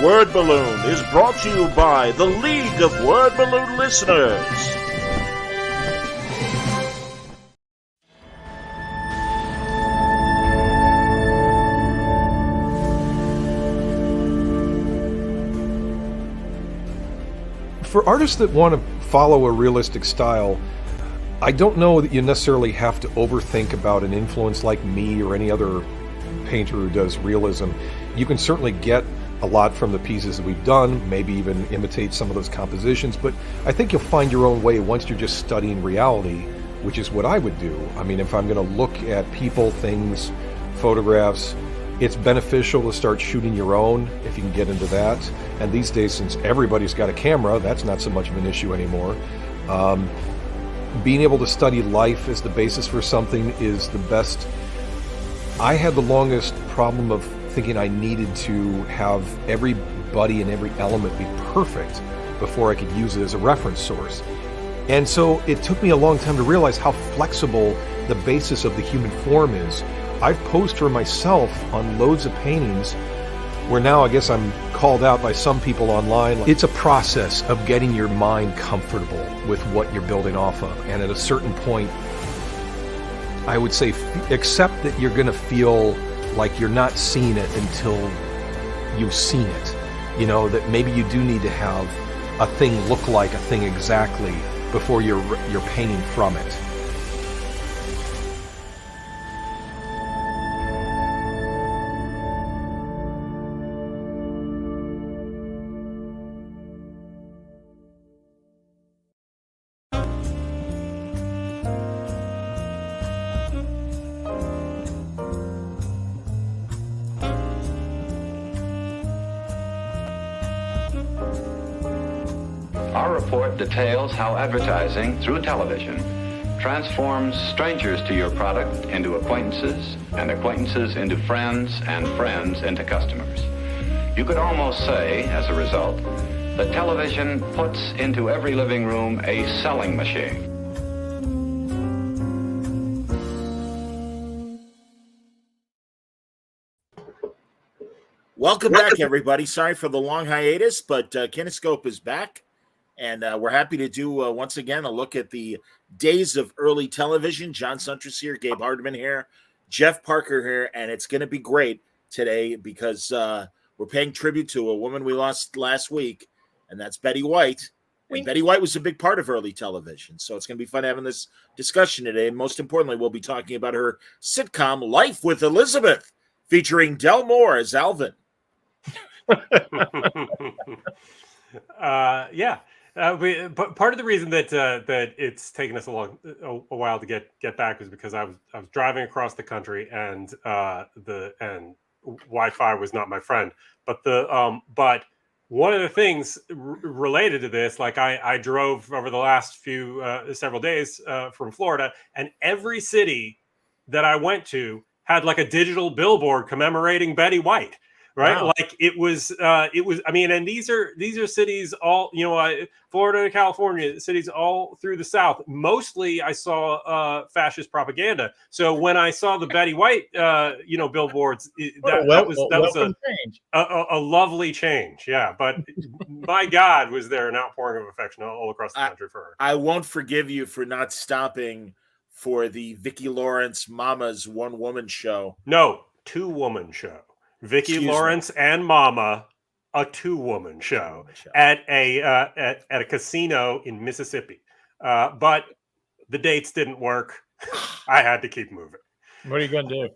Word Balloon is brought to you by the League of Word Balloon Listeners. For artists that want to follow a realistic style, I don't know that you necessarily have to overthink about an influence like me or any other painter who does realism. You can certainly get a lot from the pieces that we've done, maybe even imitate some of those compositions, but I think you'll find your own way once you're just studying reality, which is what I would do. I mean, if I'm going to look at people, things, photographs, it's beneficial to start shooting your own if you can get into that. And these days, since everybody's got a camera, that's not so much of an issue anymore. Being able to study life as the basis for something is the best. I had the longest problem of thinking I needed to have everybody and every element be perfect before I could use it as a reference source. And so it took me a long time to realize how flexible the basis of the human form is. I've posed for myself on loads of paintings where now I guess I'm called out by some people online. It's a process of getting your mind comfortable with what you're building off of. And at a certain point, I would say accept that you're going to feel like you're not seeing it until you've seen it. You know, that maybe you do need to have a thing look like a thing exactly before you're painting from it. Our report details how advertising through television transforms strangers to your product into acquaintances, and acquaintances into friends, and friends into customers. You could almost say, as a result, that television puts into every living room a selling machine. Welcome back, everybody. Sorry for the long hiatus, but Kinescope is back. And we're happy to do, once again, a look at the days of early television. John Suntress here, Gabe Hardman here, Jeff Parker here, and it's going to be great today because we're paying tribute to a woman we lost last week, and that's Betty White. And Betty White was a big part of early television, so it's going to be fun having this discussion today. And most importantly, we'll be talking about her sitcom, Life with Elizabeth, featuring Dell Moore as Alvin. Yeah. But part of the reason that that it's taken us a while to get back is because I was driving across the country and Wi-Fi was not my friend. But but one of the things related to this, like I drove over the last several days from Florida, and every city that I went to had like a digital billboard commemorating Betty White. Right. Wow. Like it was, I mean, and these are cities all, Florida and California, cities all through the South. Mostly I saw fascist propaganda. So when I saw the Betty White, billboards, that was a lovely change. Yeah. But my God, was there an outpouring of affection all across the country for her. I won't forgive you for not stopping for the Vicki Lawrence Mama's One Woman show. No, Two Woman show. Vicki Lawrence and Mama, a two-woman show at a casino in Mississippi, but the dates didn't work. I had to keep moving. What are you going to do?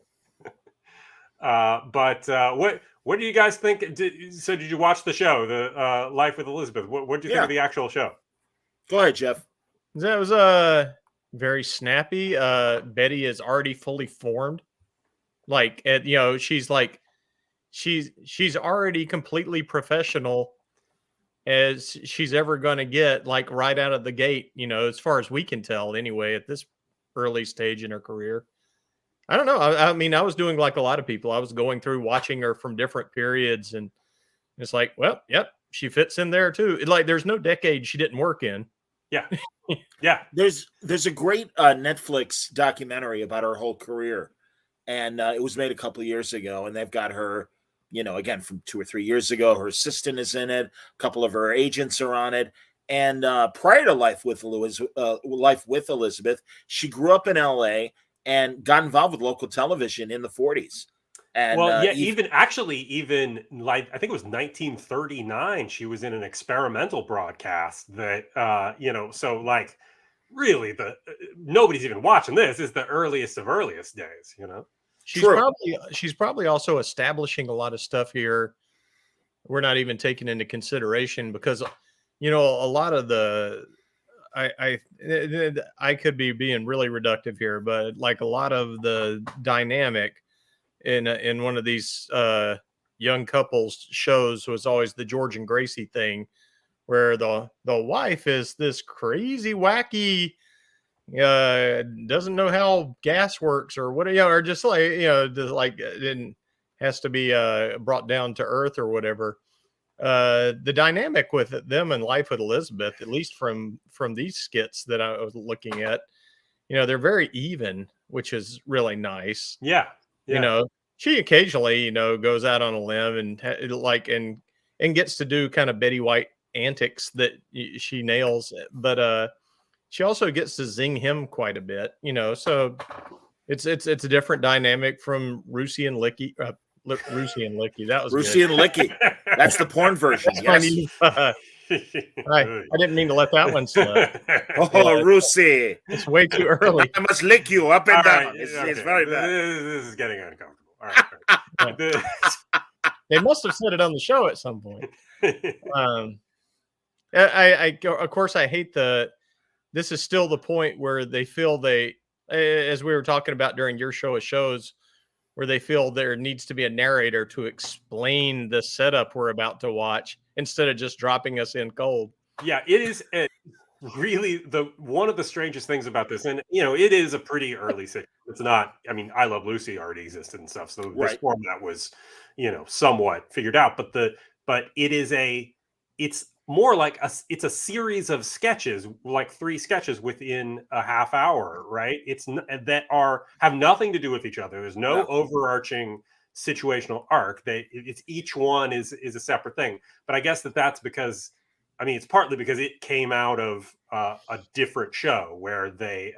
What do you guys think? Did you watch the show, the Life with Elizabeth? What did you think of the actual show? Go ahead, Jeff. That was very snappy. Betty is already fully formed. Like, she's like. She's already completely professional as she's ever going to get, like right out of the gate, as far as we can tell anyway, at this early stage in her career. I don't know. I mean, I was doing like a lot of people. I was going through watching her from different periods, and it's like, well, yep, she fits in there too. Like there's no decade she didn't work in. Yeah. Yeah. There's a great Netflix documentary about her whole career. And it was made a couple of years ago, and they've got her again, from 2 or 3 years ago. Her assistant is in it. A couple of her agents are on it. And prior to Life with Elizabeth, she grew up in L.A. and got involved with local television in the 40s. And even like I think it was 1939, she was in an experimental broadcast that so like really nobody's even watching this. Is the earliest of earliest days, She's probably also establishing a lot of stuff here we're not even taking into consideration, because a lot of I could be being really reductive here, but like a lot of the dynamic in one of these young couples shows was always the George and Gracie thing, where the wife is this crazy wacky, doesn't know how gas works or what, or just like, just like it has to be brought down to earth or whatever. The dynamic with them and Life with Elizabeth, at least from these skits that I was looking at, they're very even, which is really nice. Yeah. She occasionally, goes out on a limb and gets to do kind of Betty White antics that she nails, but she also gets to zing him quite a bit, so it's a different dynamic from Rusey and Licky. Rusey and Licky, that was Rusey and Licky. That's the porn version. Yes. I didn't mean to let that one slip. Oh, Rusey! It's way too early. I must lick you up and down. Right, It's very bad. This is getting uncomfortable. All right. They must have said it on the show at some point. I of course I hate this is still the point where they feel as we were talking about during your show of shows, where they feel there needs to be a narrator to explain the setup we're about to watch instead of just dropping us in cold. Yeah, it is really one of the strangest things about this, and it is a pretty early sitcom. It's not. I mean, I Love Lucy already existed and stuff, so this format was, somewhat figured out. But it's more like it's a series of sketches, like 3 sketches within a half hour, right? Have nothing to do with each other. There's no overarching situational arc. It's each one is a separate thing. But I guess that's because, it's partly because it came out of a different show where they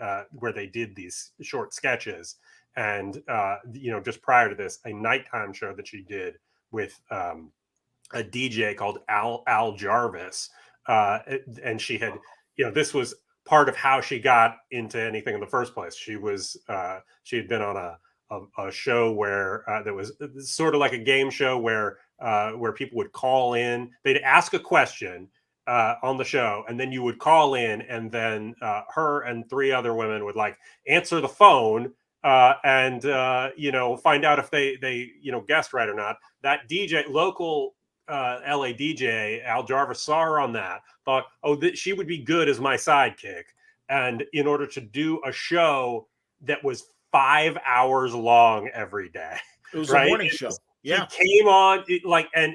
did these short sketches, and just prior to this, a nighttime show that she did with a DJ called Al Jarvis, and she had, this was part of how she got into anything in the first place. She had been on a show where that was sort of like a game show where people would call in, they'd ask a question on the show, and then you would call in, and then her and 3 other women would like answer the phone and find out if they guessed right or not. That DJ, local LA DJ Al Jarvis, saw her on that, thought, she would be good as my sidekick, and in order to do a show that was 5 hours long every day, it was a morning show. Yeah, he came on and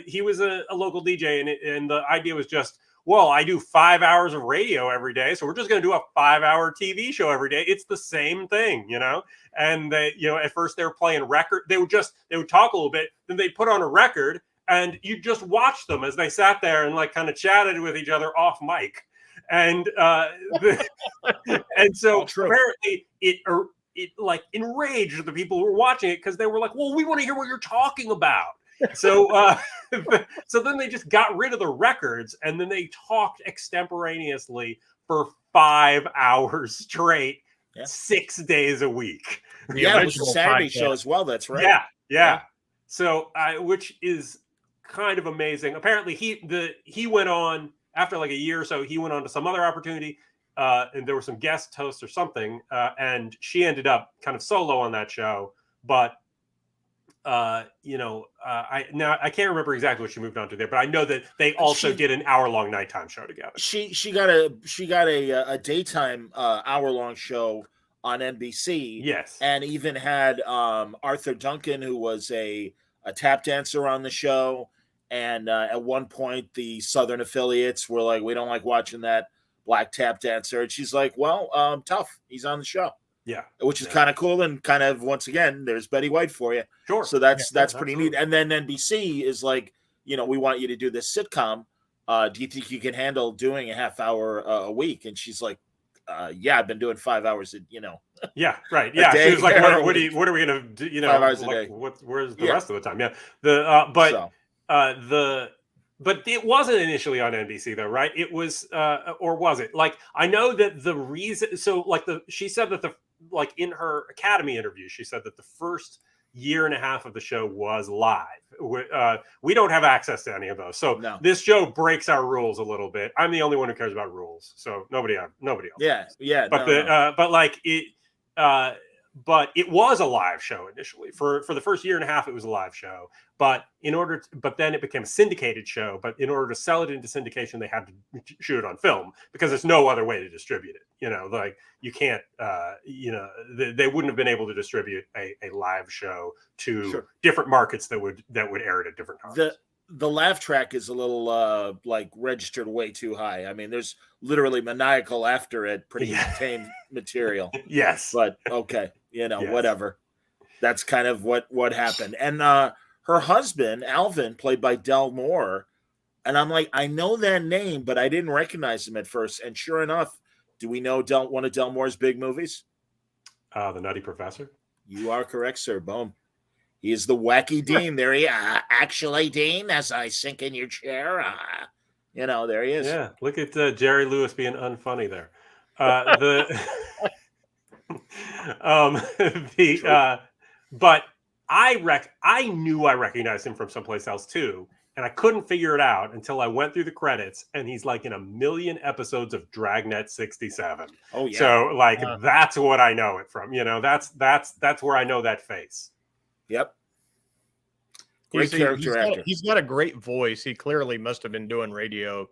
he was a local DJ, and the idea was just, well, I do 5 hours of radio every day, so we're just going to do a 5-hour TV show every day. It's the same thing, And they, at first they were playing record. They would talk a little bit, then they put on a record, and you just watch them as they sat there and like kind of chatted with each other off mic, and and so apparently it like enraged the people who were watching it, because they were like, well, we want to hear what you're talking about. So so then they just got rid of the records, and then they talked extemporaneously for 5 hours straight, 6 days a week. Yeah, it was a Saturday show as well. That's right. Yeah. So which is kind of amazing. Apparently he went on after like a year or so, he went on to some other opportunity, and there were some guest hosts or something, and she ended up kind of solo on that show. But I can't remember exactly what she moved on to there, but I know that they also did an hour-long nighttime show together. She got a daytime hour-long show on NBC. Yes, and even had Arthur Duncan, who was a tap dancer, on the show. And at one point, the Southern affiliates were like, "We don't like watching that black tap dancer." And she's like, "Well, tough. He's on the show." Yeah. which is kind of cool, and kind of, once again, there's Betty White for you. Sure. So that's pretty absolutely. neat. And then NBC is like, we want you to do this sitcom. Do you think you can handle doing a half hour a week? And she's like, yeah, I've been doing 5 hours, Yeah, right. Yeah, day she was like, or a what week. are we gonna do? 5 hours a like day. where's the Yeah. rest of the time? Yeah. But it wasn't initially on NBC though, right? It was, or was it? Like, I know that the reason. So, like, she said that in her Academy interview, she said that the first year and a half of the show was live. We don't have access to any of those, so No. this show breaks our rules a little bit. I'm the only one who cares about rules, so nobody else. Yeah. But it was a live show initially. For the first year and a half, it was a live show. But then it became a syndicated show. But in order to sell it into syndication, they had to shoot it on film, because there's no other way to distribute it. Like, you can't. They wouldn't have been able to distribute a live show to different markets that would air it at different times. The laugh track is a little like registered way too high. I mean, there's literally maniacal laughter at pretty tame material. Yes, but okay, Yes. whatever. That's kind of what happened. And her husband, Alvin, played by Dell Moore, and I'm like, I know that name, but I didn't recognize him at first. And sure enough, do we know one of Dell Moore's big movies? The Nutty Professor. You are correct, sir. Boom. He is the wacky Dean. There he actually, Dean, as I sink in your chair. There he is. Yeah, look at Jerry Lewis being unfunny there. But I knew I recognized him from someplace else too, and I couldn't figure it out until I went through the credits, and he's like in a million episodes of Dragnet 67. Oh yeah. So that's what I know it from. That's where I know that face. Yep. Great character actor. He's got a great voice. He clearly must have been doing radio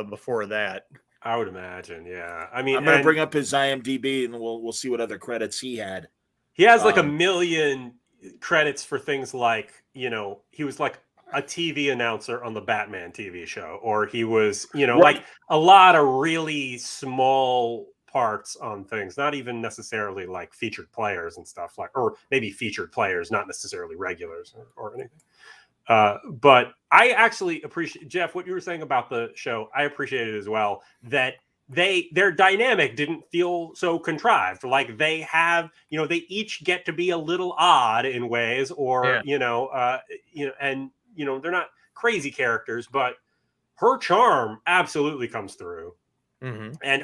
before that. I would imagine, yeah. I mean, I'm going to bring up his IMDb, and we'll see what other credits he had. He has like a million credits for things like, he was like a TV announcer on the Batman TV show, or he was, like a lot of really small parts on things, not even necessarily like featured players and stuff, or maybe featured players, not necessarily regulars or anything. But I actually appreciate, Jeff, what you were saying about the show. I appreciate it as well, that their dynamic didn't feel so contrived. Like, they have, they each get to be a little odd in ways, or and they're not crazy characters, but her charm absolutely comes through. Mm-hmm. And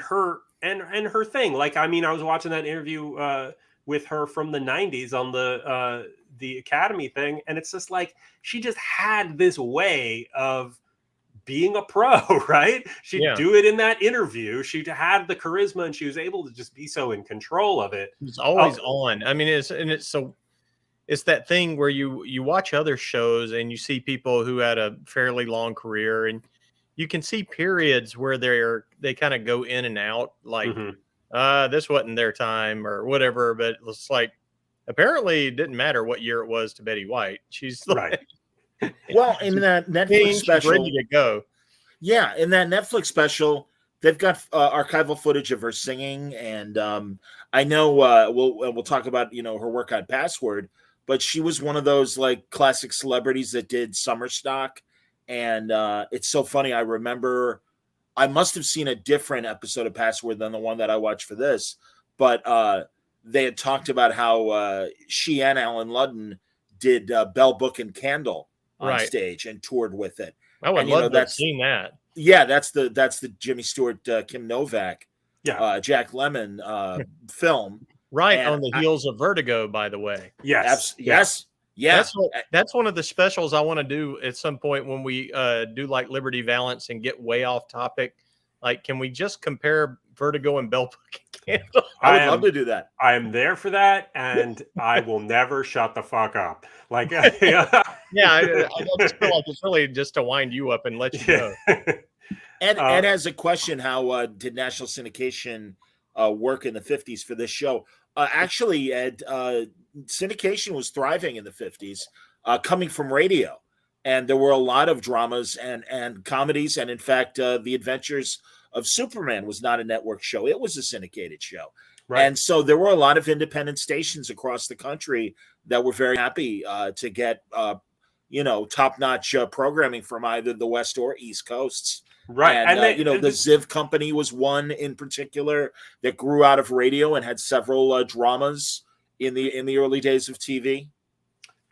her thing, like, I mean, I was watching that interview with her from the 90s on the Academy thing, and it's just like, she just had this way of being a pro, right? She'd do it in that interview. She had the charisma, and she was able to just be so in control of it. It's always on. I mean, it's that thing where you watch other shows and you see people who had a fairly long career, and you can see periods where they kind of go in and out, like this wasn't their time or whatever. But it's like, apparently it didn't matter what year it was to Betty White. She's right. Well, in that Netflix special, ready to go. Yeah, in that Netflix special, they've got archival footage of her singing, and I know we'll talk about her work on Password, but she was one of those like classic celebrities that did summer stock, and it's so funny. I remember I must have seen a different episode of Password than the one that I watched for this, but they had talked about how she and Alan Ludden did Bell Book and Candle on stage and toured with it. I would love to have seen that. Yeah, that's the Jimmy Stewart, Kim Novak, Jack Lemmon film. Right, and on the heels of Vertigo, by the way. Yes. Yeah. That's one of the specials I want to do at some point when we do like Liberty Valance and get way off topic. Like, can we just compare Vertigo and Bell Book and Candle? I would love to do that. I am there for that, and I will never shut the fuck up. Like, I just feel like it's really just to wind you up and let you know. Ed has a question. How did national syndication work in the 50s for this show? Actually, Ed, syndication was thriving in the 50s, coming from radio. And there were a lot of dramas and comedies. And in fact, The Adventures of Superman was not a network show. It was a syndicated show. Right. And so there were a lot of independent stations across the country that were very happy to get, top-notch programming from either the West or East Coasts. Right. And, And the Ziv Company was one in particular that grew out of radio and had several dramas in the early days of TV.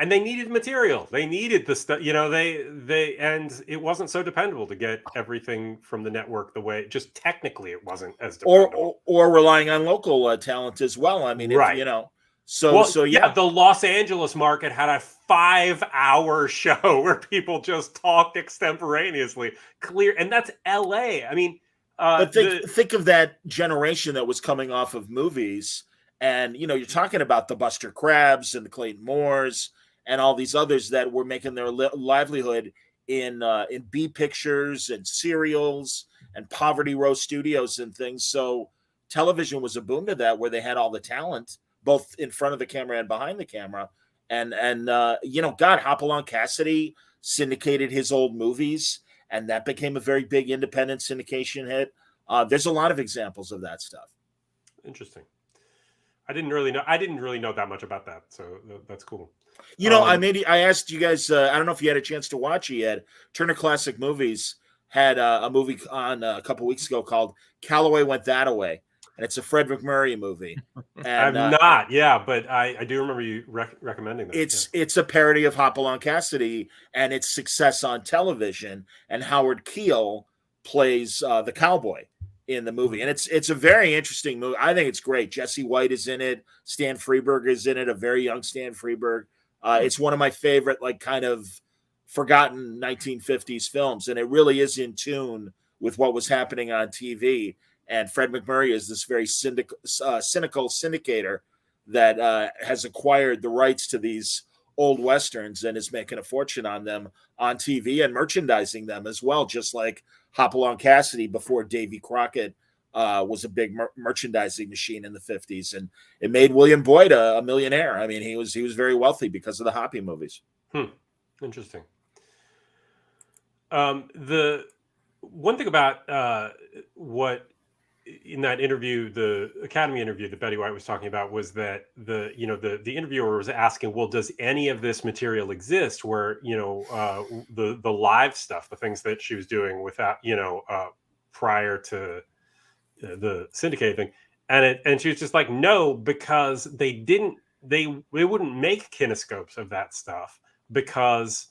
And they needed material. They needed the stuff, and it wasn't so dependable to get everything from the network the way, just technically it wasn't as dependable. Or relying on local talent as well. I mean, right. The Los Angeles market had a 5-hour show where people just talked extemporaneously. Clear. And that's LA. I mean, but think of that generation that was coming off of movies. And, you're talking about the Buster Crabs and the Clayton Moores and all these others that were making their livelihood in B pictures and serials and Poverty Row Studios and things. So television was a boon to that, where they had all the talent, both in front of the camera and behind the camera. And Hopalong Cassidy syndicated his old movies, and that became a very big independent syndication hit. There's a lot of examples of that stuff. Interesting. I didn't really know that much about that, so that's cool. I asked you guys. I don't know if you had a chance to watch it yet. Turner Classic Movies had a movie on a couple weeks ago called "Calloway Went That Away," and it's a Fred McMurray movie. And, I'm not, but I do remember you recommending that. It's a parody of Hopalong Cassidy and its success on television, and Howard Keel plays the cowboy in the movie, and it's a very interesting movie. I think it's great. Jesse White is in it. Stan Freberg is in it, a very young Stan Freberg. It's one of my favorite, kind of forgotten 1950s films, and it really is in tune with what was happening on TV. And Fred McMurray is this very cynical syndicator that has acquired the rights to these old Westerns and is making a fortune on them on TV and merchandising them as well, just like Hopalong Cassidy before Davy Crockett was a big merchandising machine in the 50s. And it made William Boyd a millionaire. I mean, he was very wealthy because of the Hoppy movies. Interesting. The one thing about what in that interview, the Academy interview that Betty White was talking about, was that the interviewer was asking, well, does any of this material exist where, the live stuff, the things that she was doing without, prior to the syndicated thing. And she was just like, no, because they wouldn't make kinescopes of that stuff, because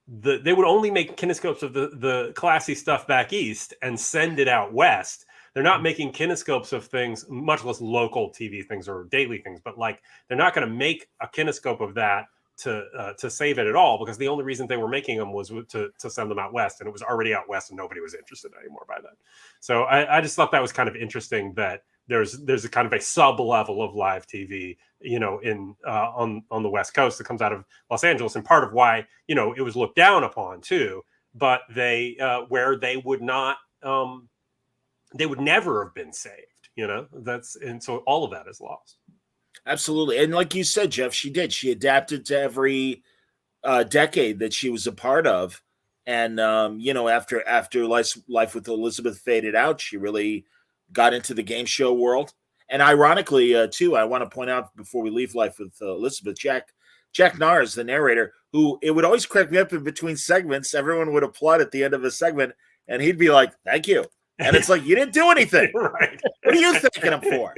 they would only make kinescopes of the classy stuff back east and send it out west. They're not making kinescopes of things, much less local TV things or daily things, but they're not going to make a kinescope of that to save it at all, because the only reason they were making them was to send them out west, and it was already out west and nobody was interested anymore by then. So I just thought that was kind of interesting that there's a kind of a sub level of live TV, on the West Coast that comes out of Los Angeles, and part of why, it was looked down upon too, but where they would not, they would never have been saved, and so all of that is lost. Absolutely. And like you said, Jeff, she adapted to every decade that she was a part of. And, after Life with Elizabeth faded out, she really got into the game show world. And ironically, too, I want to point out before we leave Life with Elizabeth, Jack Nars, the narrator, who it would always crack me up in between segments. Everyone would applaud at the end of a segment, and he'd be like, "Thank you." And it's like, you didn't do anything. Right. What are you thanking him for?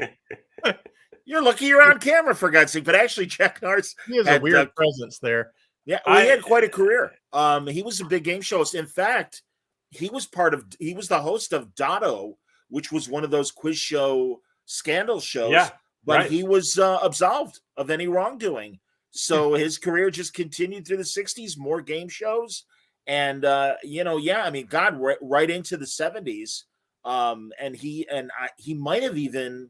You're lucky you're on camera, for God's sake. But actually, Jack Nars, he has a weird presence there. Yeah, he had quite a career. He was a big game show host. In fact, he was the host of Dotto, which was one of those quiz show scandal shows. Yeah, but he was absolved of any wrongdoing. So his career just continued through the 60s, more game shows. And, right into the 70s. And he might have even,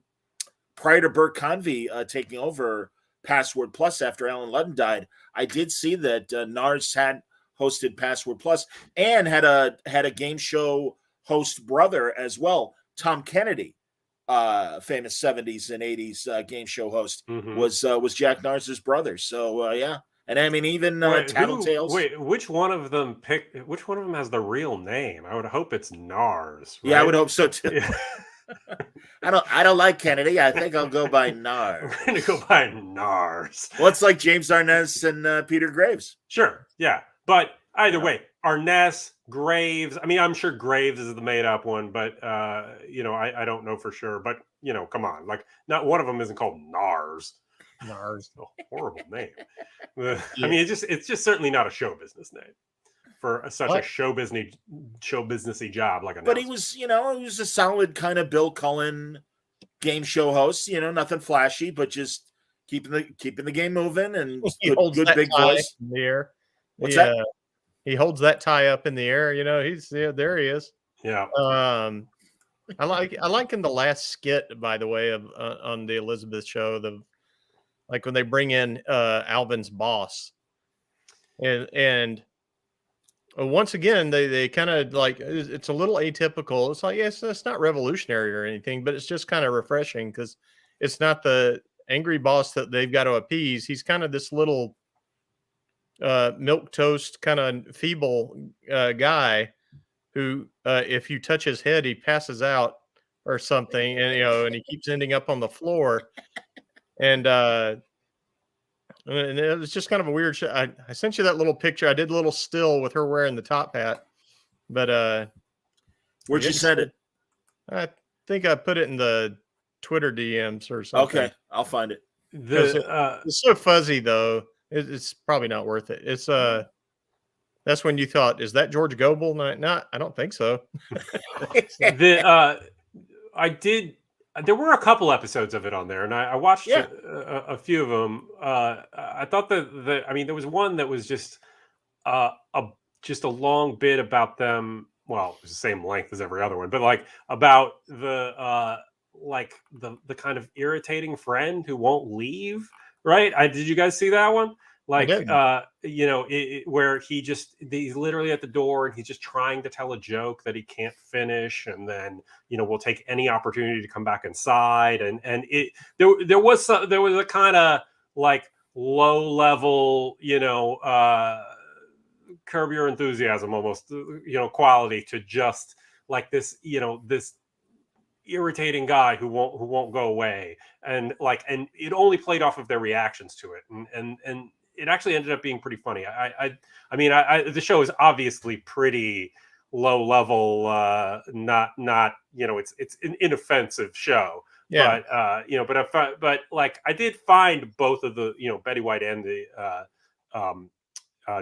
prior to Bert Convey taking over Password Plus after Alan Ludden died, I did see that Nars had hosted Password Plus and had a game show host brother as well. Tom Kennedy, famous 70s and 80s game show host, was Jack Nars's brother. So yeah. And I mean, even Tattletales. Which one of them has the real name? I would hope it's Nars. Right? Yeah, I would hope so too. I don't like Kennedy. I think I'll go by I'm Nars. going to go by Nars. Well, it's like James Arness and Peter Graves. Sure, yeah. But either Yeah. way, Arness, Graves. I mean, I'm sure Graves is the made up one, but I don't know for sure. But come on, like not one of them isn't called Nars. Nars. A horrible name. I mean, it's just certainly not a show business name for such a show businessy job like a. But he was a solid kind of Bill Cullen game show host. Nothing flashy, but just keeping the game moving and good big voice. In the air. What's that? He holds that tie up in the air. He's there. He is. Yeah. I like in the last skit, by the way, of on the Elizabeth show, like when they bring in Alvin's boss, and once again they kind of like it's a little atypical. It's like yes, it's not revolutionary or anything, but it's just kind of refreshing because it's not the angry boss that they've got to appease. He's kind of this little milk toast kind of feeble guy who if you touch his head he passes out or something, and he keeps ending up on the floor, and it was just kind of a weird show. I sent you that little picture. I did a little still with her wearing the top hat, but where'd you send it? I think I put it in the Twitter DMs or something. Okay, I'll find it. It's so fuzzy though. It's probably not worth it. It's that's when you thought, is that George Goebel? No, I don't think so. There were a couple episodes of it on there, and I watched a few of them. I thought that there was one that was just a long bit about them. Well, it was the same length as every other one, but like about the kind of irritating friend who won't leave. Right? Did you guys see that one? Like, where he's literally at the door and he's just trying to tell a joke that he can't finish, and then will take any opportunity to come back inside, and there was a kind of like low level Curb Your Enthusiasm almost quality to just like this this irritating guy who won't go away, and it only played off of their reactions to it, and it actually ended up being pretty funny. The show is obviously pretty low level, not it's an inoffensive show, but I did find both of the Betty White and the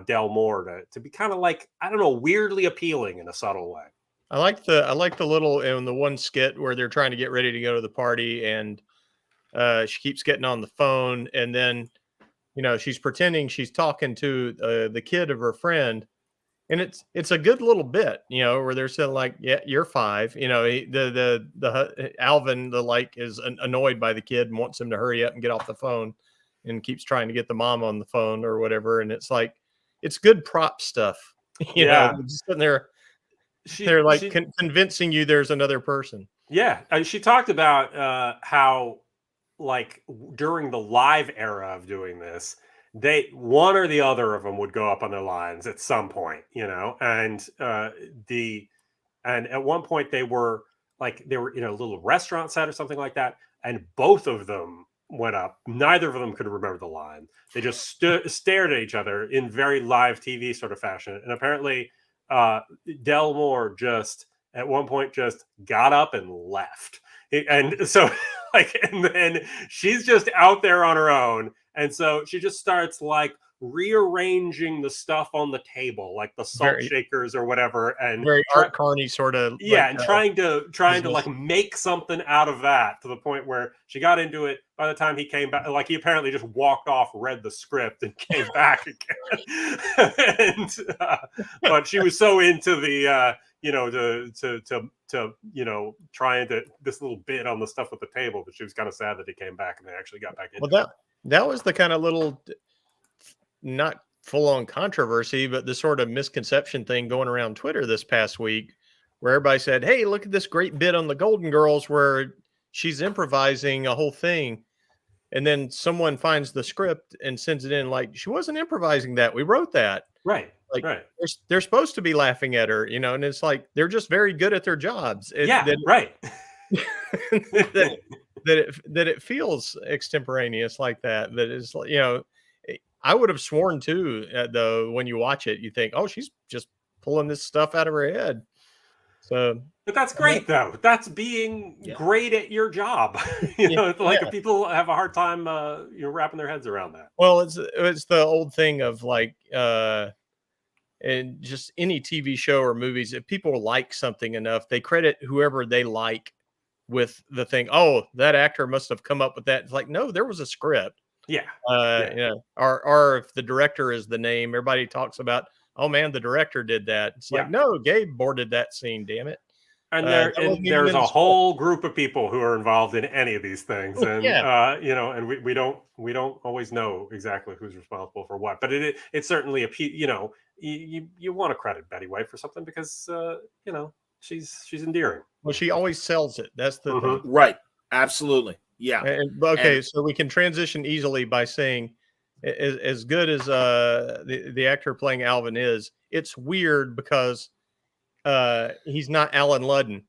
Dell Moore to be kind of like, I don't know, weirdly appealing in a subtle way. I like the little in the one skit where they're trying to get ready to go to the party, and she keeps getting on the phone, and then she's pretending she's talking to the kid of her friend, and it's a good little bit, where they're saying like, yeah, you're 5, the Alvin is annoyed by the kid and wants him to hurry up and get off the phone, and keeps trying to get the mom on the phone or whatever, and it's like it's good prop stuff, just sitting there. They're convincing you there's another person. Yeah, she talked about how during the live era of doing this, one or the other of them would go up on their lines at some point, and at one point they were in a little restaurant set or something like that, and both of them went up. Neither of them could remember the line. They just stared at each other in very live TV sort of fashion, and apparently Dell Moore just at one point just got up and left, and so and then she's just out there on her own, and so she just starts rearranging the stuff on the table, like the salt shakers or whatever, and very Art Carney sort of and trying to make something out of that, to the point where she got into it. By the time he came back, he apparently just walked off, read the script, and came back again. But she was so into the trying to this little bit on the stuff at the table that she was kind of sad that he came back and they actually got back into it. That was the kind of little, not full-on controversy, but the sort of misconception thing going around Twitter this past week, where everybody said, hey, look at this great bit on the Golden Girls where she's improvising a whole thing. And then someone finds the script and sends it in she wasn't improvising that. We wrote that. Right. Right. They're supposed to be laughing at her, and it's they're just very good at their jobs. Right. that it feels extemporaneous like that. That is, I would have sworn too, though, when you watch it, you think, oh, she's just pulling this stuff out of her head. So, But that's I mean, great, though. That's being great at your job. Like if people have a hard time, wrapping their heads around that. well, it's the old thing of like, and just any TV show or movies, if people like something enough, they credit whoever they like with the thing. Oh, that actor must have come up with that. It's like, no, there was a script. Yeah. Or if the director is the name, everybody talks about, oh man, the director did that. It's like, no, Gabe boarded that scene, damn it. And there's a whole group of people who are involved in any of these things, and and we don't always know exactly who's responsible for what, but it's certainly you want to credit Betty White for something because she's endearing. Well, she always sells it. That's the thing. Right. Absolutely. Yeah. So we can transition easily by saying, as good as the actor playing Alvin is, it's weird because he's not Alan Ludden.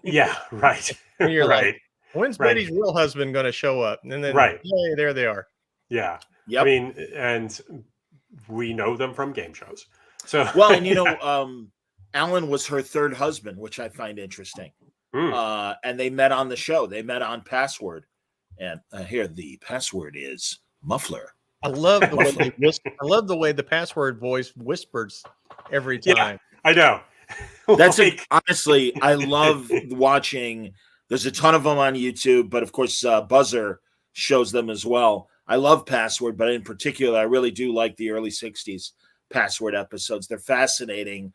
Yeah, right. And you're right. like, when's Betty's real husband going to show up? And then, hey, there they are. Yeah. Yep. I mean, and we know them from game shows. So well, and Alan was her third husband, which I find interesting. And they met on the show. They met on Password, and here the password is muffler. I love the way I love the way the Password voice whispers every time. Yeah, I know. That's honestly, I love watching. There's a ton of them on YouTube, but of course, Buzzer shows them as well. I love Password, but in particular, I really do like the early '60s Password episodes. They're fascinating.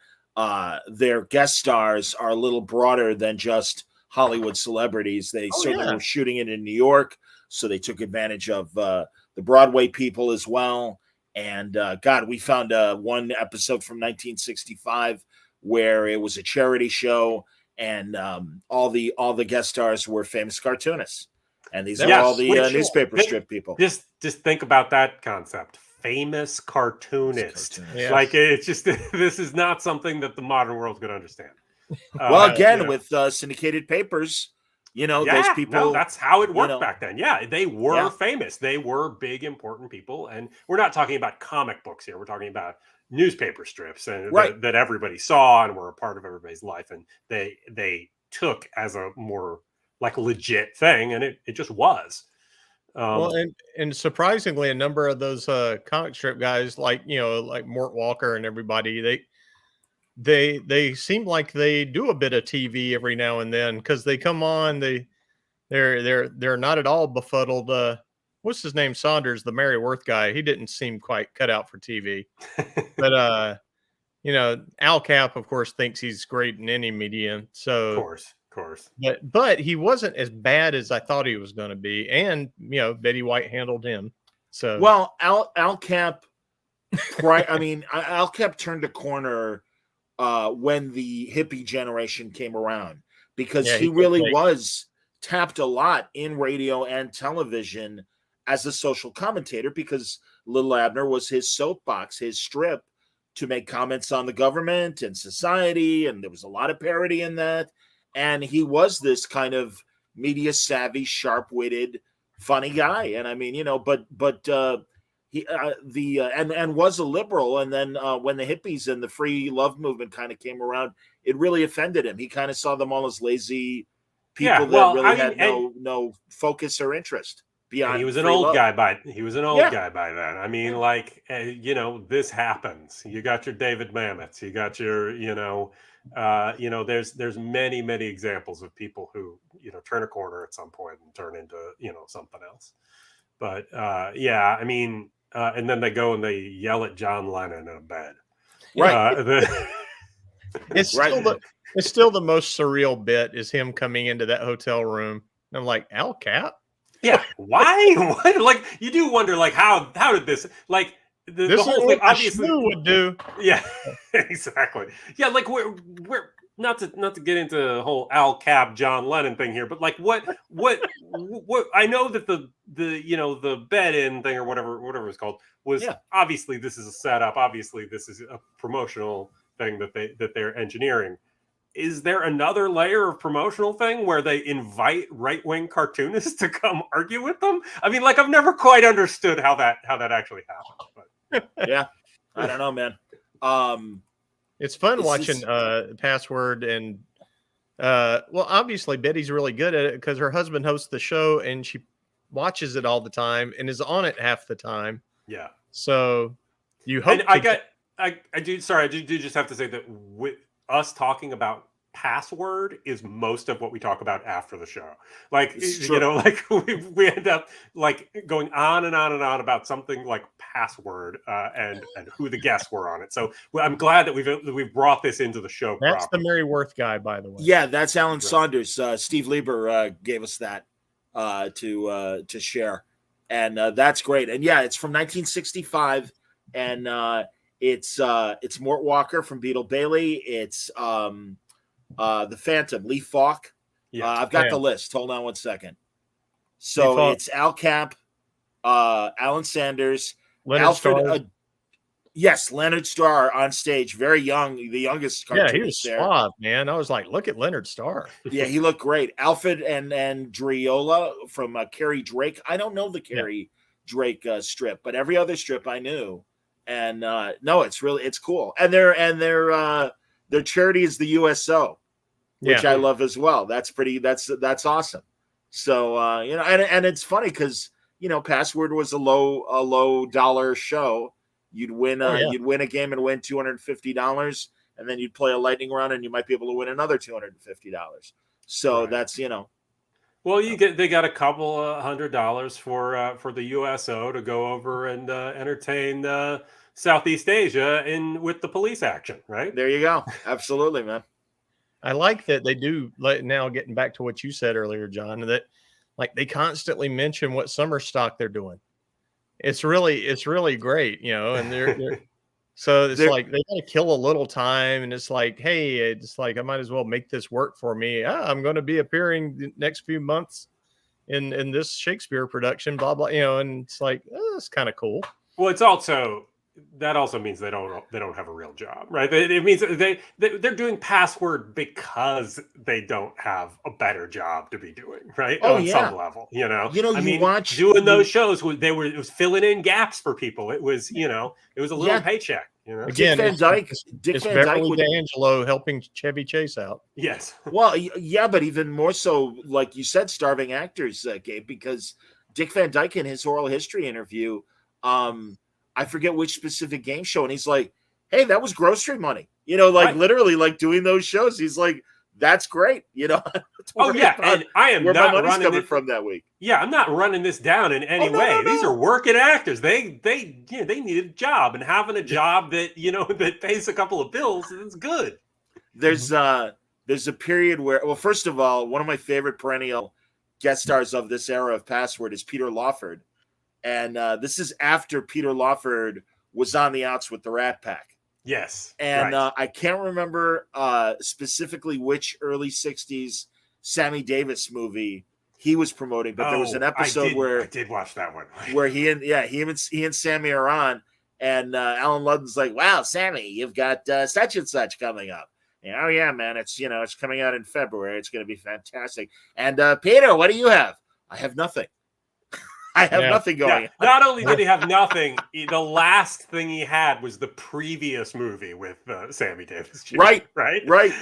Their guest stars are a little broader than just Hollywood celebrities. They certainly were shooting it in New York, so they took advantage of the Broadway people as well. And God, we found one episode from 1965 where it was a charity show, and all the guest stars were famous cartoonists, and these are all the newspaper strip people. Just think about that concept. Famous cartoonist. Yes. Like it's just this is not something that the modern world's going to understand. Well, again, with syndicated papers, those people. No, that's how it worked back then. Yeah, they were famous. They were big, important people, and we're not talking about comic books here. We're talking about newspaper strips and that everybody saw and were a part of everybody's life, and they took as a more like legit thing, and it just was. Well, and surprisingly, a number of those comic strip guys, like Mort Walker and everybody, they seem like they do a bit of TV every now and then because they come on. They're not at all befuddled. What's his name? Saunders, the Mary Worth guy. He didn't seem quite cut out for TV, but Al Cap, of course, thinks he's great in any medium. So of course. But he wasn't as bad as I thought he was going to be, and Betty White handled him. So well, Al Cap, Al Cap turned a corner when the hippie generation came around because he really was tapped a lot in radio and television as a social commentator because Little Abner was his soapbox, his strip to make comments on the government and society, and there was a lot of parody in that. And he was this kind of media savvy, sharp-witted, funny guy. And I mean, he and was a liberal. And then when the hippies and the free love movement kind of came around, it really offended him. He kind of saw them all as lazy people that really had no focus or interest beyond. He was an old guy by then. I mean, this happens. You got your David Mamet's. You got your there's many examples of people who turn a corner at some point and turn into something else. But I mean, and then they go and they yell at John Lennon in a bed. Right. It's still the most surreal bit is him coming into that hotel room. And I'm like, Al Cap? Yeah. Why? What? Like you do wonder, like how did this like. The whole thing obviously would do. Yeah, exactly. Yeah, like we're not to get into the whole Al Cap John Lennon thing here, but like what I know that the bed in thing or whatever it's called was obviously this is a setup. Obviously this is a promotional thing that they're engineering. is there another layer of promotional thing where they invite right-wing cartoonists to come argue with them? I mean, like, I've never quite understood how that actually happened. But Yeah, I don't know, man. It's fun This watching is- Password and well, obviously Betty's really good at it because her husband hosts the show and she watches it all the time and is on it half the time. yeah. So you hope. And I do just have to say that with us talking about Password is most of what we talk about after the show. Like, It's you true. know, like we end up like going on and on and on about something like Password and who the guests were on it. So I'm glad that we've brought this into the show. That's the properly. Mary Worth guy, by the way. Yeah, that's Alan Right. Saunders. Steve Lieber gave us that to share, and that's great. And yeah, it's from 1965, and it's Mort Walker from Beetle Bailey. It's the Phantom, Lee Falk. Yeah. I've got Yeah. the list. Hold on one second. Lee So Falk. it's Al Camp, Alan Sanders, Leonard Alfred. Starr. Yes, Leonard Starr on stage, very young, the youngest Yeah, cartoonist he was there. suave, man. I was like, look at Leonard Starr. Yeah, he looked great. Alfred and Driola from Carrie Drake. I don't know the Carrie Drake strip, but every other strip I knew. And no, it's cool. And their charity is the USO, which Yeah. I love as well. That's awesome. So you know, and it's funny because you know, Password was a low dollar show. You'd win a game and win $250, and then you'd play a lightning round and you might be able to win another $250. So Right. that's, you know. Well, they got a couple $100 for the USO to go over and entertain Southeast Asia with the police action, right? There you go. Absolutely, man. I like that they do now getting back to what you said earlier, John, that like they constantly mention what summer stock they're doing. It's really great, you know, and they're so it's like they gotta kill a little time and it's like, hey, it's like I might as well make this work for me. I'm gonna be appearing the next few months in this Shakespeare production, blah blah, you know, and it's like it's kind of cool. Well, that also means they don't have a real job, right? It means they're doing Password because they don't have a better job to be doing, right? Oh, On yeah. some level, you know. You know, I you mean, watch- doing those shows, it was filling in gaps for people. It was, you know, it was a little Yeah. paycheck, you know. Again, Dick Van Dyke. it's Beverly D'Angelo helping Chevy Chase out. Yes. Well, yeah, but even more so, like you said, starving actors, Gabe, because Dick Van Dyke in his oral history interview, I forget which specific game show, and he's like, "Hey, that was grocery money." You know, like Right. literally, like doing those shows. He's like, "That's great." You know. Oh yeah, and I am where not my money's running coming it from that week. Yeah, I'm not running this down in any no, way. no, These no. are working actors. They need a job, and having a job that that pays a couple of bills is good. There's a period where, well, first of all, one of my favorite perennial guest stars of this era of Password is Peter Lawford, and this is after Peter Lawford was on the outs with the Rat Pack. Yes, And right. I can't remember specifically which early 60s Sammy Davis movie he was promoting, but there was an episode I did watch that one. where he and Sammy are on, and Alan Ludden's like, "Wow, Sammy, you've got such and such coming up." And, "Oh yeah, man, it's it's coming out in February. It's going to be fantastic." And Peter, what do you have? I have nothing. I have nothing going. Yeah. Not only did he have nothing, the last thing he had was the previous movie with Sammy Davis. Jr., Right. right.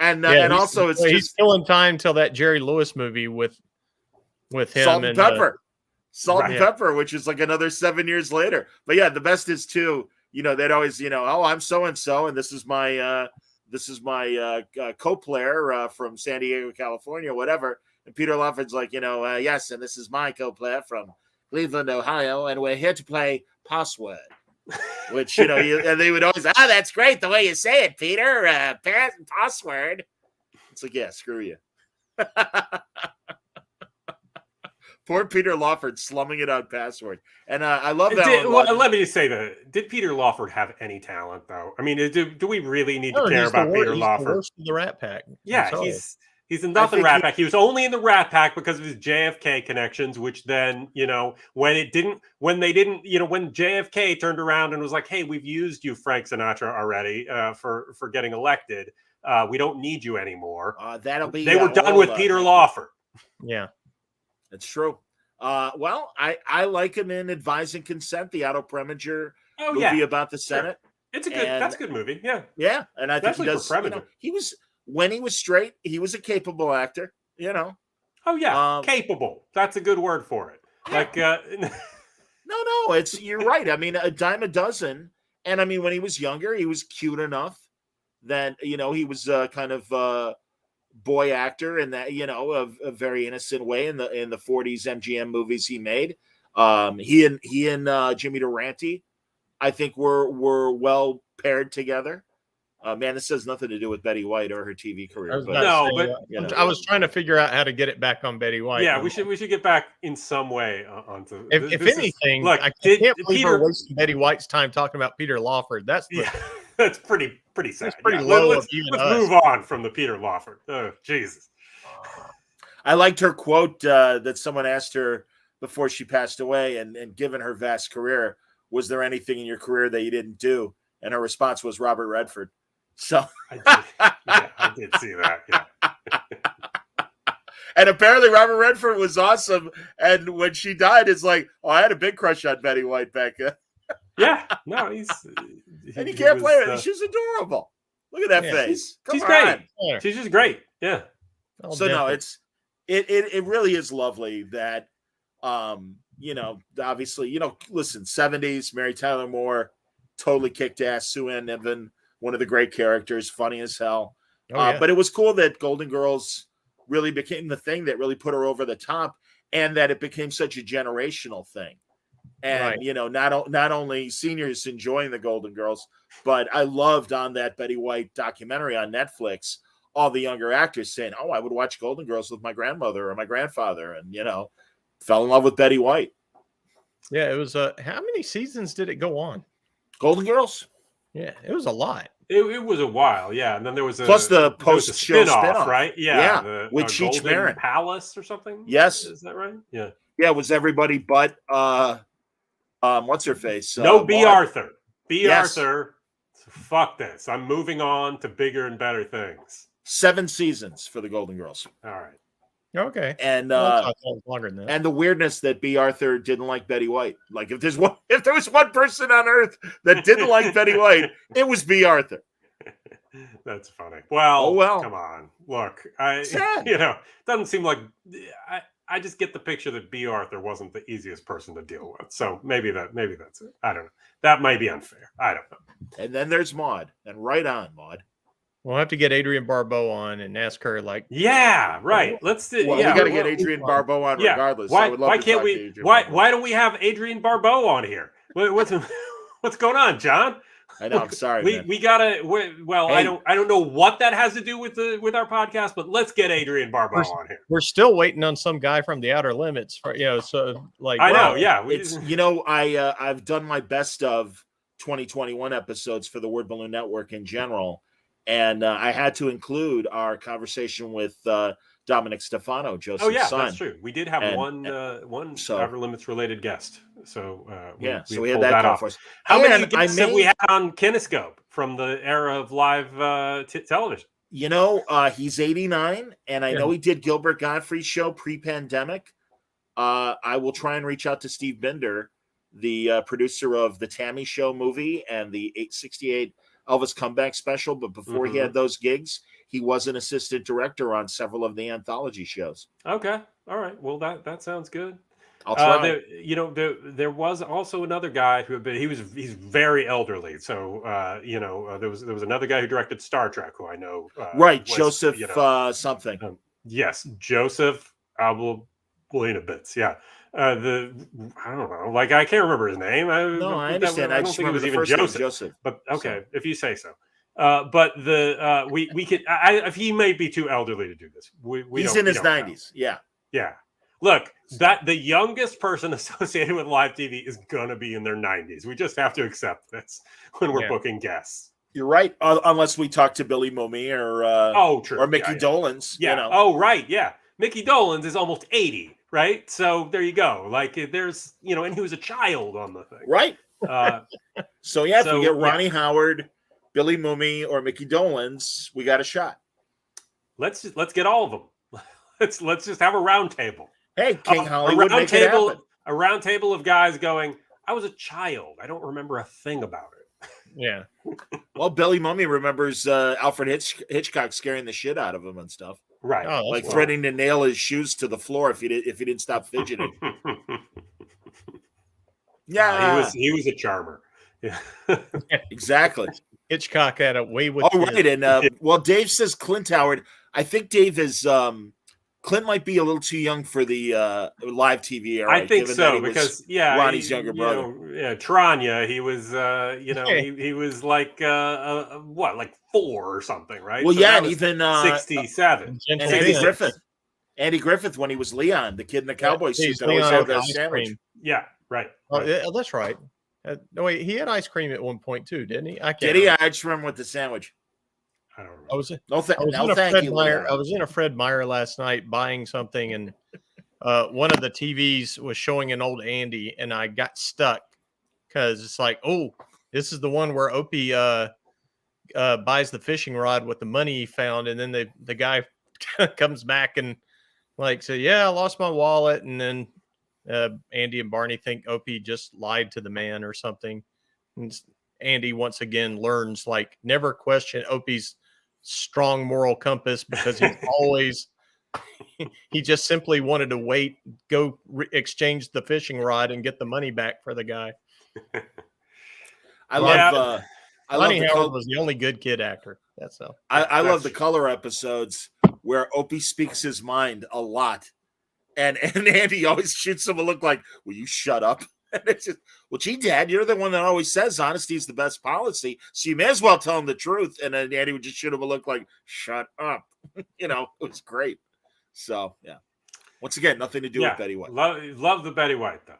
And Yeah, also it's he's just killing time till that Jerry Lewis movie with him Salt and Pepper. Salt Right. and Pepper, which is like another 7 years later. But yeah, the best is too, they'd always, "Oh, I'm so and so, and this is my co-player from San Diego, California, whatever." And Peter Lawford's like, "Yes, and this is my co-player from Cleveland, Ohio, and we're here to play Password." Which, and they would always, "That's great the way you say it, Peter. Password." It's like, yeah, screw you. Poor Peter Lawford slumming it on Password. And I love that. Let me just say did Peter Lawford have any talent, though? I mean, do we really need to care he's about Peter he's Lawford? The worst of the Rat Pack. Yeah, Sorry. he's in nothing Rat Pack. He was only in the Rat Pack because of his JFK connections, which then, when JFK turned around and was like, "Hey, we've used you, Frank Sinatra, already for getting elected." We don't need you anymore. That'll be. They were done with Peter Lawford. Yeah, That's true. Well, I like him in Advise and Consent, the Otto Preminger movie about the Senate. It's a good. That's a good movie. Yeah, yeah, and I think he especially does. for Preminger. He was when he was straight, he was a capable actor. Oh yeah, capable. That's a good word for it. Like, no, you're right. I mean, a dime a dozen. And I mean, when he was younger, he was cute enough that he was kind of boy actor in that a very innocent way in the 40s MGM movies he made. He and Jimmy Durante, I think, were well paired together. Man, this has nothing to do with Betty White or her TV career. I was trying to figure out how to get it back on Betty White. Yeah, we should get back in some way onto. If anything, look, I can't believe we're wasting Betty White's time talking about Peter Lawford. That's pretty sad. That's pretty low. Let's move on from the Peter Lawford. Oh, Jesus. I liked her quote that someone asked her before she passed away, and given her vast career, was there anything in your career that you didn't do? And her response was Robert Redford. So I did see that. Yeah. And apparently Robert Redford was awesome. And when she died, it's like, I had a big crush on Betty White back then. Yeah, no, and you can't play her. She's adorable. Look at that face. She's great. She's just great. Yeah. So no, it really is lovely that obviously, listen, 70s, Mary Tyler Moore, totally kicked ass. Sue Ann Niven, one of the great characters, funny as hell. But it was cool that Golden Girls really became the thing that really put her over the top, and that it became such a generational thing. And, not only seniors enjoying the Golden Girls, but I loved on that Betty White documentary on Netflix, all the younger actors saying, I would watch Golden Girls with my grandmother or my grandfather, and, fell in love with Betty White. Yeah, it was how many seasons did it go on? Golden Girls? Yeah, it was a lot. It was a while, yeah. And then there was plus the post-show spinoff, right? Yeah, with Cheech Marin Palace or something. Yes, is that right? Yeah, yeah. It was everybody but what's her face? No, B. Arthur. Arthur. Fuck this. I'm moving on to bigger and better things. 7 seasons for the Golden Girls. All right. Okay. And longer than that. And the weirdness that B. Arthur didn't like Betty White. Like if there was one person on earth that didn't like Betty White, it was B. Arthur. That's funny. Well, well. Come on. Look, it doesn't seem like I just get the picture that B. Arthur wasn't the easiest person to deal with. So maybe that's it. I don't know. That might be unfair. I don't know. And then there's Maude. And right on, Maude. We'll have to get Adrienne Barbeau on and ask her, yeah, right. Let's do. We got to get Adrienne Barbeau on regardless. Why can't we? Why don't we have Adrienne Barbeau on here? What's going on, John? I know. I'm sorry. We gotta. Well, hey. I don't know what that has to do with our podcast, but let's get Adrienne Barbeau on here. We're still waiting on some guy from the Outer Limits for So like I know. Yeah, it's I've done my best of 2021 episodes for the Word Balloon Network in general. And I had to include our conversation with Dominic Stefano, Joseph's son. Oh, yeah, that's true. We did have one Outer Limits related guest. So we had that going for us. How many guests have we had on Kinescope from the era of live television? He's 89, and I know he did Gilbert Gottfried's show pre-pandemic. I will try and reach out to Steve Binder, the producer of the Tammy Show movie and the 868 Elvis Comeback Special, but before he had those gigs, he was an assistant director on several of the anthology shows. Okay, all right. Well, that sounds good. I'll try. There was also another guy he's very elderly. So there was another guy who directed Star Trek who I know. Right, Joseph something. Yes, Joseph Ablalinowitz. Yeah. I don't know. Like I can't remember his name. I understand. I just think it was even Joseph. But okay, if you say so. But we could. If he may be too elderly to do this. He's in his 90s. Yeah. Yeah. Look, that the youngest person associated with live TV is gonna be in their 90s. We just have to accept this when we're booking guests. You're right. Unless we talk to Billy Mooney or true. or Mickey Dolenz. Yeah. Oh, right. Yeah. Mickey Dolenz is almost 80. Right. So there you go. Like there's, and he was a child on the thing. Right. If we get Ronnie Howard, Billy Mooney or Mickey Dolenz, we got a shot. Let's get all of them. Let's just have a round table. Hey, King Hollywood, make it happen. A round table of guys going, I was a child. I don't remember a thing about it. Yeah. Well, Billy Mooney remembers Alfred Hitchcock scaring the shit out of him and stuff. Right. Oh, Like threatening to nail his shoes to the floor if he didn't stop fidgeting. Yeah. He was a charmer. Yeah. Exactly. Hitchcock had a way with. Oh, right. And well, Dave says Clint Howard. I think Dave is Clint might be a little too young for the live TV era. I think so, because Ronnie's younger brother. Tranya, he was he was like what, like 4 or something, right? Well, so yeah, and even 67. And Andy Griffith when he was Leon, the kid in the cowboy suit that always had that sandwich. Cream. Yeah, right. Oh, yeah, that's right. No, wait, he had ice cream at one point too, didn't he? I can't. Did he? I just remember with the sandwich. I don't remember. I was in a Fred Meyer last night buying something, and one of the TVs was showing an old Andy, and I got stuck because it's like, oh, this is the one where Opie buys the fishing rod with the money he found, and then the guy comes back and like say, yeah, I lost my wallet, and then Andy and Barney think Opie just lied to the man or something. And Andy once again learns like never question Opie's strong moral compass because he's always he just simply wanted to go exchange the fishing rod and get the money back for the guy. I love Ronnie Howard was the only good kid actor. That's all. I love the color episodes where Opie speaks his mind a lot. And Andy always shoots him a look like, will you shut up? And it's just, well, gee, Dad, you're the one that always says honesty is the best policy. So you may as well tell him the truth. And then Andy would just shoot him a look like, shut up. It was great. So, yeah. Once again, nothing to do with Betty White. Love the Betty White, though.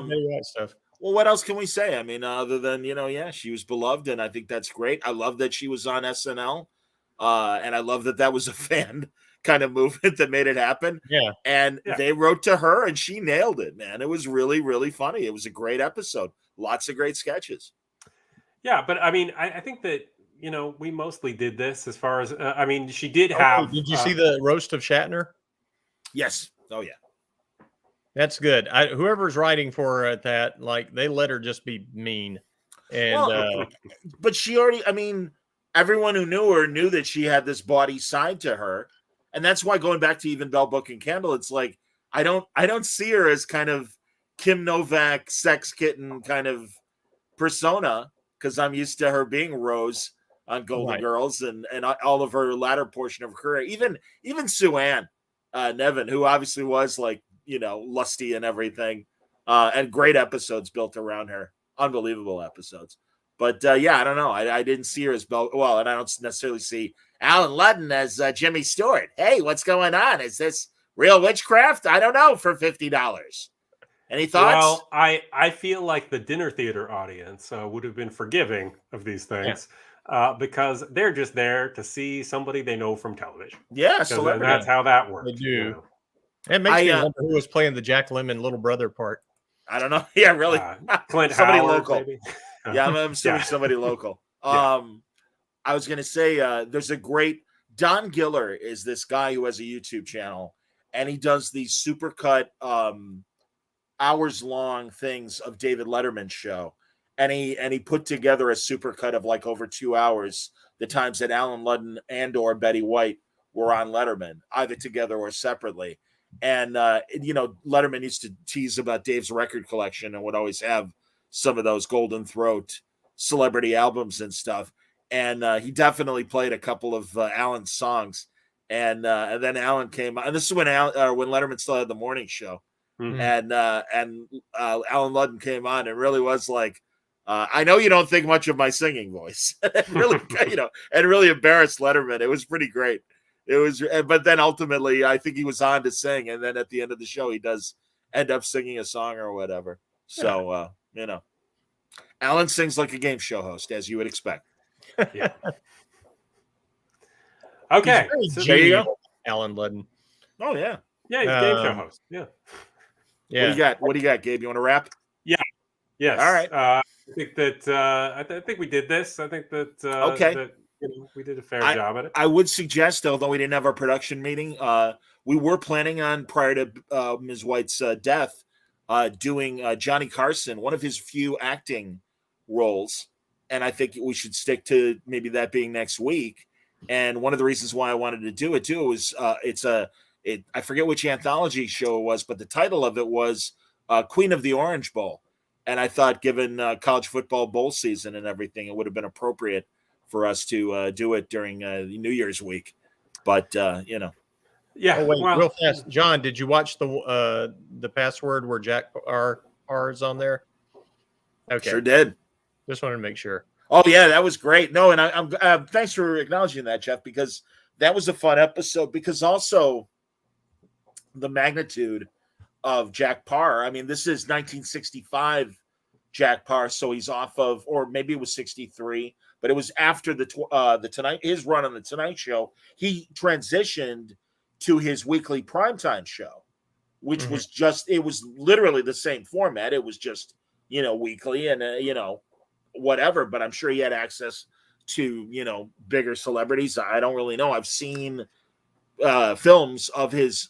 Betty White stuff. Well, what else can we say? I mean, other than, she was beloved, and I think that's great. I love that she was on SNL. And I love that was a fan kind of movement that made it happen. Yeah. And they wrote to her and she nailed it, man. It was really, really funny. It was a great episode. Lots of great sketches. Yeah, but I mean, I think that, we mostly did this as far as, she did have. Did you see the roast of Shatner? Yes. Oh, yeah. That's good. Whoever's writing for her at that, like, they let her just be mean. And but she already, everyone who knew her knew that she had this bawdy side to her. And that's why, going back to even Bell Book and Candle, it's like I don't see her as kind of Kim Novak sex kitten kind of persona, because I'm used to her being Rose on Golden Girls and all of her latter portion of her career. Even Sue Ann Nevin, who obviously was like, lusty and everything, and great episodes built around her, unbelievable episodes. But I don't know. I didn't see her as Bell. Well, and I don't necessarily see Alan Ludden as Jimmy Stewart. Hey, what's going on? Is this real witchcraft? I don't know. For $50. Any thoughts? Well, I feel like the dinner theater audience would have been forgiving of these things because they're just there to see somebody they know from television. Yeah, and that's how that works. They do. It makes me wonder who was playing the Jack Lemmon little brother part. I don't know. Yeah, really. Clint somebody Howard, local. Maybe. Yeah, I'm assuming somebody local. I was going to say there's a great Don Giller is this guy who has a YouTube channel, and he does these supercut hours long things of David Letterman's show, and he put together a supercut of like over 2 hours the times that Alan Ludden and or Betty White were on Letterman, either together or separately. And Letterman used to tease about Dave's record collection and would always have some of those Golden Throat celebrity albums and stuff. And he definitely played a couple of Alan's songs. And then Alan came on. And this is when Letterman still had the morning show. Mm-hmm. And Alan Ludden came on and really was like, I know you don't think much of my singing voice. And really, and really embarrassed Letterman. It was pretty great. It was, but then ultimately, I think he was on to sing. And then at the end of the show, he does end up singing a song or whatever. So, Alan sings like a game show host, as you would expect. Yeah. Okay. So there you go. Alan Ludden. Oh, yeah. Yeah, he's a game show host. Yeah. Yeah. What do you got, Gabe? You want to rap? Yeah. Yes. All right. I think that I think we did this. I think that Okay. that we did a fair job at it. I would suggest, although we didn't have our production meeting, we were planning on, prior to Ms. White's death, doing Johnny Carson, one of his few acting roles, and I think we should stick to maybe that being next week. And one of the reasons why I wanted to do it too was I forget which anthology show it was, but the title of it was Queen of the Orange Bowl. And I thought, given college football bowl season and everything, it would have been appropriate for us to do it during New Year's week. But Yeah. Oh, wait, well, real fast, John. Did you watch the password where Jack Parr is on there? Okay, sure did. just wanted to make sure. Oh yeah, that was great. No, and I'm thanks for acknowledging that, Jeff, because that was a fun episode. Because also the magnitude of Jack Parr. I mean, this is 1965 Jack Parr, so he's off of, or maybe it was 63, but it was after his run on the Tonight Show. He transitioned to his weekly primetime show, which was it was literally the same format. It was just, weekly and, whatever, but I'm sure he had access to, bigger celebrities. I don't really know. I've seen films of his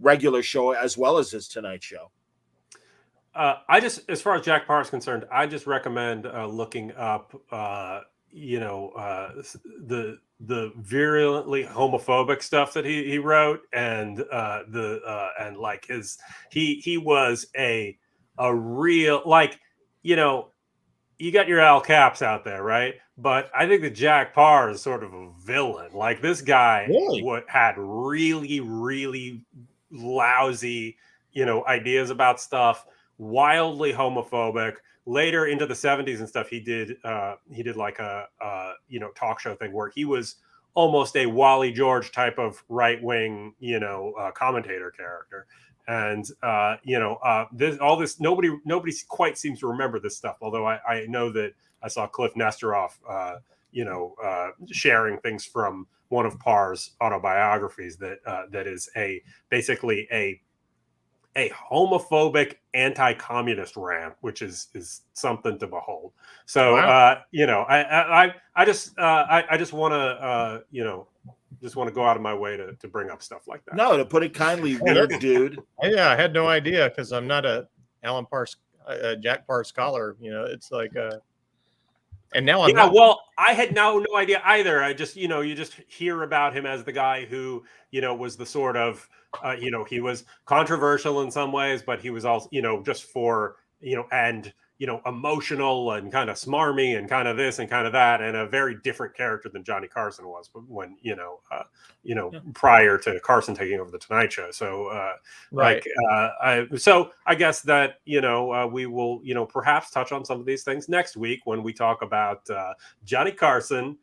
regular show as well as his Tonight Show. as far as Jack Parr is concerned, I just recommend looking up, the virulently homophobic stuff that he wrote, and and like he was a real, like, you got your Al Caps out there, right? But I think that Jack Parr is sort of a villain. Like, this guy had really, really lousy, ideas about stuff, wildly homophobic. Later into the 70s and stuff, he did like a talk show thing where he was almost a Wally George type of right wing, commentator character. And this nobody quite seems to remember this stuff. Although I know that I saw Cliff Nesteroff, sharing things from one of Parr's autobiographies that is basically a homophobic anti-communist rant, which is something to behold. So Wow. I just want to just want to go out of my way to bring up stuff like that. No, to put it kindly, weird dude. Yeah, I had no idea because I'm not a Jack Parr scholar. It's like and now I'm not. Well, I had no idea either. I just, you just hear about him as the guy who, was the sort of, he was controversial in some ways, but he was also, just for, and, emotional and kind of smarmy and kind of this and kind of that, and a very different character than Johnny Carson was when, prior to Carson taking over the Tonight Show. So, Right. so I guess that, we will, perhaps touch on some of these things next week when we talk about Johnny Carson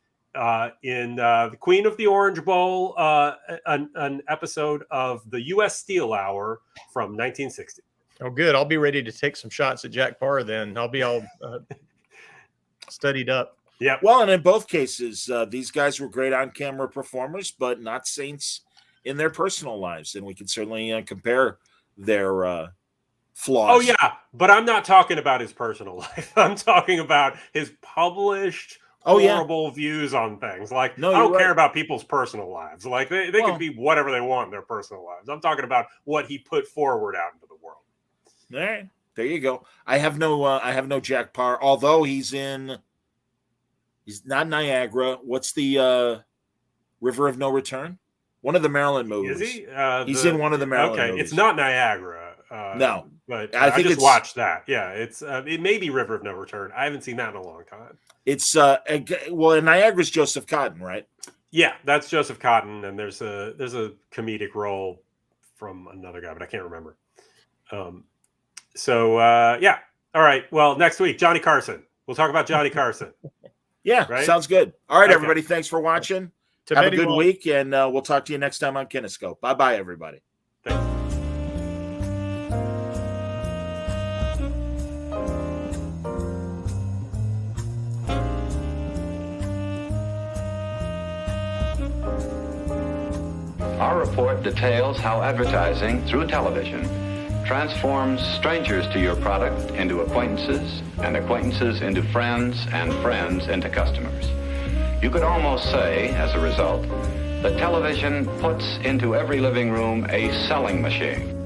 in the Queen of the Orange Bowl, an episode of the U.S. Steel Hour from 1960. Oh, good. I'll be ready to take some shots at Jack Parr then. I'll be all studied up. Yeah. Well, and in both cases, these guys were great on-camera performers, but not saints in their personal lives, and we can certainly compare their flaws. Oh yeah, but I'm not talking about his personal life. I'm talking about his published horrible views on things. Like, no, I don't right. care about people's personal lives. Like, they can be whatever they want in their personal lives. I'm talking about what he put forward out into the world. All right, there you go. I have no Jack Parr, although he's not Niagara. What's the River of No Return? One of the Maryland movies. Is he? He's in one of the Maryland movies. It's not Niagara. No, but I think just watched that. Yeah, it may be River of No Return. I haven't seen that in a long time. It's Niagara's Joseph Cotton, right? Yeah, that's Joseph Cotton, and there's a comedic role from another guy, but I can't remember. Yeah. All right. Well, next week, Johnny Carson. We'll talk about Johnny Carson. Yeah, right? Sounds good. All right, Okay. everybody. Thanks for watching. Have a good week, and we'll talk to you next time on Kinescope. Bye-bye, everybody. Thanks. Our report details how advertising through television transforms strangers to your product into acquaintances, and acquaintances into friends, and friends into customers. You could almost say, as a result, that television puts into every living room a selling machine.